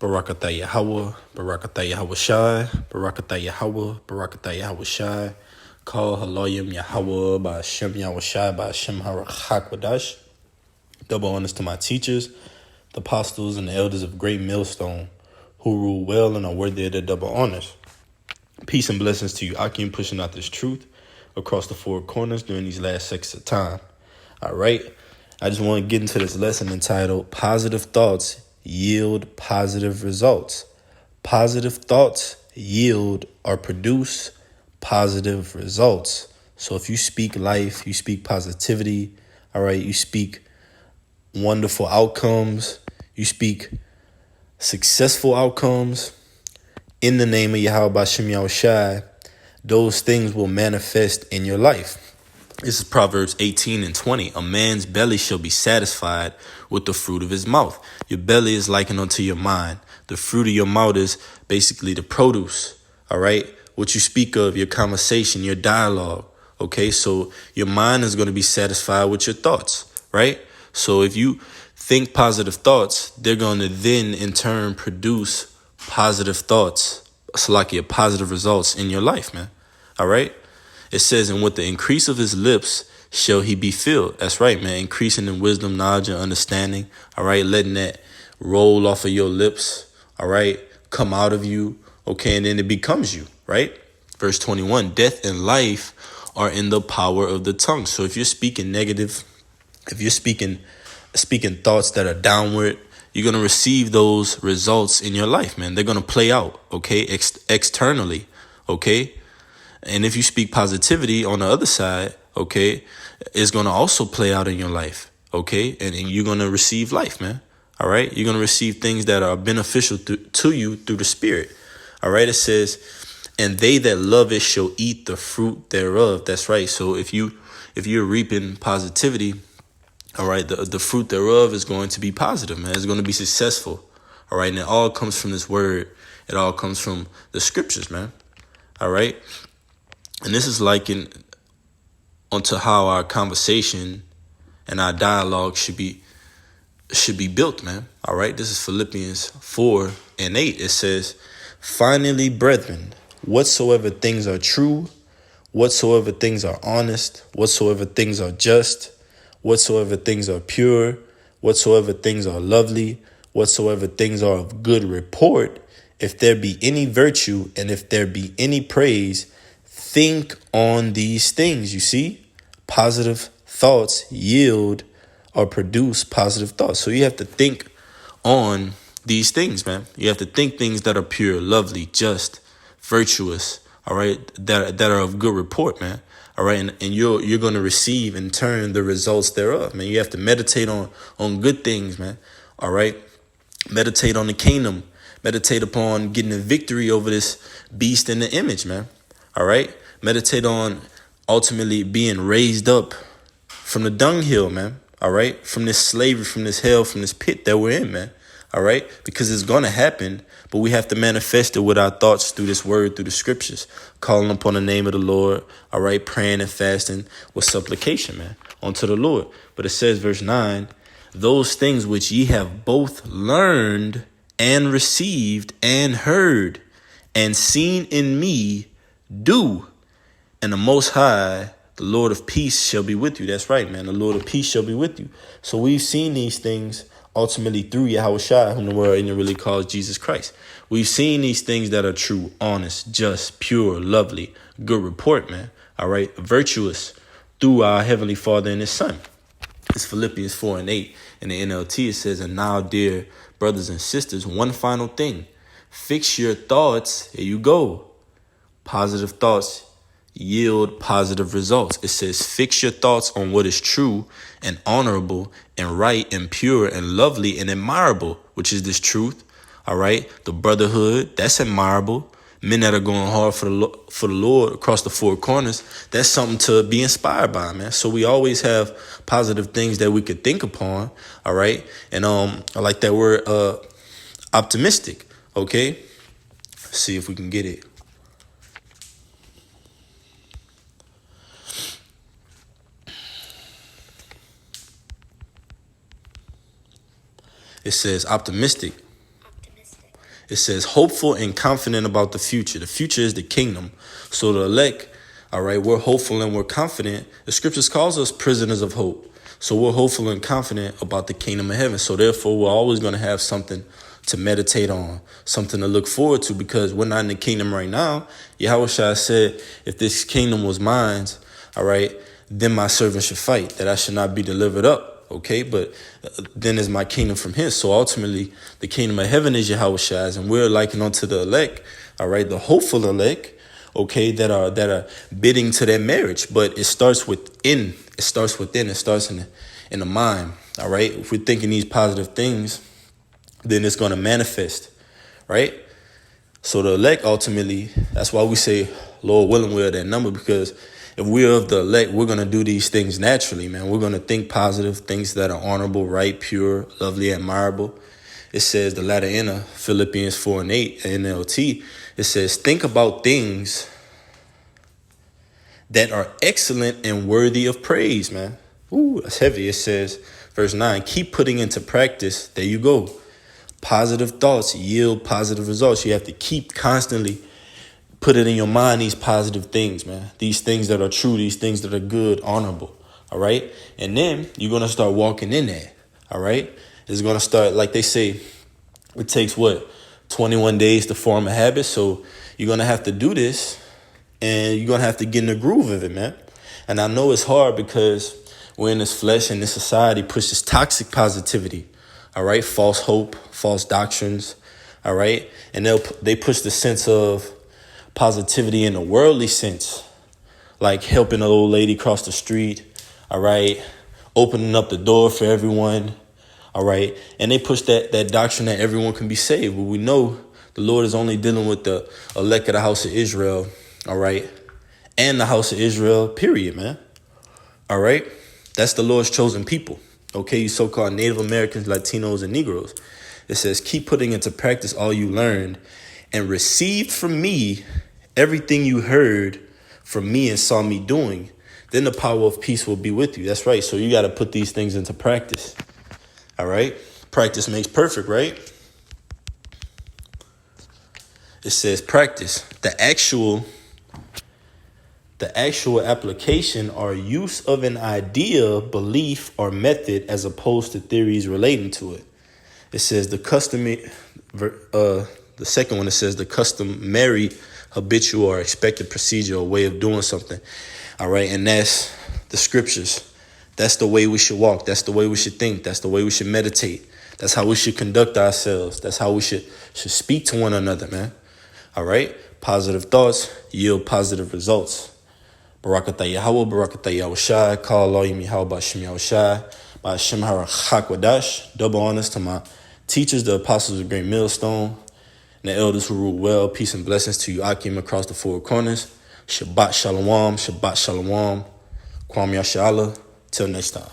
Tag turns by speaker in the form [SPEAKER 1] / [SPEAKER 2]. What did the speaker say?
[SPEAKER 1] Barakatah Yahweh, Barakatah Yahweh Shai, Barakatah Yahweh, Barakatah Yahweh Shai. Call Haloyim Yahweh by Hashem Yahweh Shai by Hashem Hakwadash. Double honors to my teachers, the apostles and the elders of Great Millstone, who rule well and are worthy of their double honors. Peace and blessings to you, Akim, pushing out this truth across the four corners during these last seconds of time. All right, I just want to get into this lesson entitled Positive Thoughts Yield Positive Results. Positive thoughts yield or produce positive results. So if you speak life, you speak positivity, all right, you speak wonderful outcomes, you speak successful outcomes in the name of Yahweh Bashem Yahushai, those things will manifest in your life. This is Proverbs 18:20. A man's belly shall be satisfied with the fruit of his mouth. Your belly is likened unto your mind. The fruit of your mouth is basically the produce, all right? What you speak of, your conversation, your dialogue, okay? So your mind is going to be satisfied with your thoughts, right? So if you think positive thoughts, they're going to then in turn produce positive thoughts, positive results in your life, man, all right? It says, and with the increase of his lips shall he be filled. That's right, man. Increasing in wisdom, knowledge, and understanding. All right. Letting that roll off of your lips. All right. Come out of you. Okay. And then it becomes you. Right. Verse 21, death and life are in the power of the tongue. So if you're speaking negative, if you're speaking thoughts that are downward, you're going to receive those results in your life, man. They're going to play out. Okay. Externally. Okay. And if you speak positivity on the other side, okay, it's going to also play out in your life, okay? And you're going to receive life, man, all right? You're going to receive things that are beneficial to you through the Spirit, all right? It says, and they that love it shall eat the fruit thereof. That's right. So if you're reaping positivity, all right, the fruit thereof is going to be positive, man. It's going to be successful, all right? And it all comes from this word. It all comes from the scriptures, man, all right? And this is likened onto how our conversation and our dialogue should be built, man. All right. This is Philippians 4:8. It says, finally, brethren, whatsoever things are true, whatsoever things are honest, whatsoever things are just, whatsoever things are pure, whatsoever things are lovely, whatsoever things are of good report, if there be any virtue and if there be any praise, think on these things. You see, positive thoughts yield or produce positive thoughts. So you have to think on these things, man. You have to think things that are pure, lovely, just, virtuous, all right, that are of good report, man. All right, and you're going to receive in turn the results thereof, man. You have to meditate on good things, man. All right, meditate on the kingdom. Meditate upon getting a victory over this beast in the image, man. All right. Meditate on ultimately being raised up from the dunghill, man. All right. From this slavery, from this hell, from this pit that we're in, man. All right. Because it's going to happen, but we have to manifest it with our thoughts through this word, through the scriptures, calling upon the name of the Lord. All right. Praying and fasting with supplication, man, unto the Lord. But it says, verse 9, those things which ye have both learned and received and heard and seen in me, do, and the Most High, the Lord of peace, shall be with you. That's right, man. The Lord of peace shall be with you. So we've seen these things ultimately through Yahweh Shai, whom the world ignorantly calls Jesus Christ. We've seen these things that are true, honest, just, pure, lovely, good report, man. All right, virtuous through our Heavenly Father and His Son. It's Philippians 4:8 in the NLT. It says, and now, dear brothers and sisters, one final thing. Fix your thoughts. Here you go. Positive thoughts yield positive results. It says, fix your thoughts on what is true and honorable and right and pure and lovely and admirable, which is this truth. All right. The brotherhood, that's admirable. Men that are going hard for the Lord across the four corners, that's something to be inspired by, man. So we always have positive things that we could think upon. All right. And I like that word optimistic. OK, let's see if we can get it. It says optimistic. It says hopeful and confident about the future. The future is the kingdom. So the elect, all right, we're hopeful and we're confident. The scriptures calls us prisoners of hope. So we're hopeful and confident about the kingdom of heaven. So therefore, we're always going to have something to meditate on, something to look forward to, because we're not in the kingdom right now. Yahushua said, if this kingdom was mine, all right, then my servant should fight, that I should not be delivered up. Okay, but then is my kingdom from his. So ultimately, the kingdom of heaven is Yahushua's, and we're likened unto the elect, all right, the hopeful elect, okay, that are bidding to their marriage. But it starts within. It starts within. It starts in the mind. All right. If we're thinking these positive things, then it's going to manifest. Right. So the elect, ultimately, that's why we say, Lord willing, we're that number, because if we're of the elect, we're going to do these things naturally, man. We're going to think positive, things that are honorable, right, pure, lovely, admirable. It says the latter end of Philippians 4:8 NLT. It says, think about things that are excellent and worthy of praise, man. Ooh, that's heavy. It says, verse 9, keep putting into practice. There you go. Positive thoughts yield positive results. You have to keep constantly put it in your mind, these positive things, man. These things that are true, these things that are good, honorable. All right. And then you're going to start walking in that. All right. It's going to start, like they say, it takes 21 days to form a habit. So you're going to have to do this, and you're going to have to get in the groove of it, man. And I know it's hard because we're in this flesh, and this society pushes toxic positivity. All right. False hope, false doctrines. All right. And they push the sense of positivity in a worldly sense, like helping an old lady cross the street. All right. Opening up the door for everyone. All right. And they push that doctrine that everyone can be saved. But we know the Lord is only dealing with the elect of the house of Israel. All right. And the house of Israel, period, man. All right. That's the Lord's chosen people. Okay. You so-called Native Americans, Latinos, and Negroes. It says, keep putting into practice all you learned and received from me everything you heard from me and saw me doing. Then the power of peace will be with you. That's right. So you got to put these things into practice. All right. Practice makes perfect, right? It says practice. The actual application or use of an idea, belief, or method as opposed to theories relating to it. It says the second one, it says the customary, habitual, or expected procedure or way of doing something. All right. And that's the scriptures. That's the way we should walk. That's the way we should think. That's the way we should meditate. That's how we should conduct ourselves. That's how we should speak to one another, man. All right. Positive thoughts yield positive results. Barakatah Yahweh, Barakatah Yahushua, Call Allah Yahweh Ba'Shem Yahushua, Ba'Shem HaRachak. Double honors to my teachers, the apostles of Great Millstone, and the elders who rule well. Peace and blessings to you, Akim, across the four corners. Shabbat Shalom, Shabbat Shalom. Kwam Yashala. Till next time.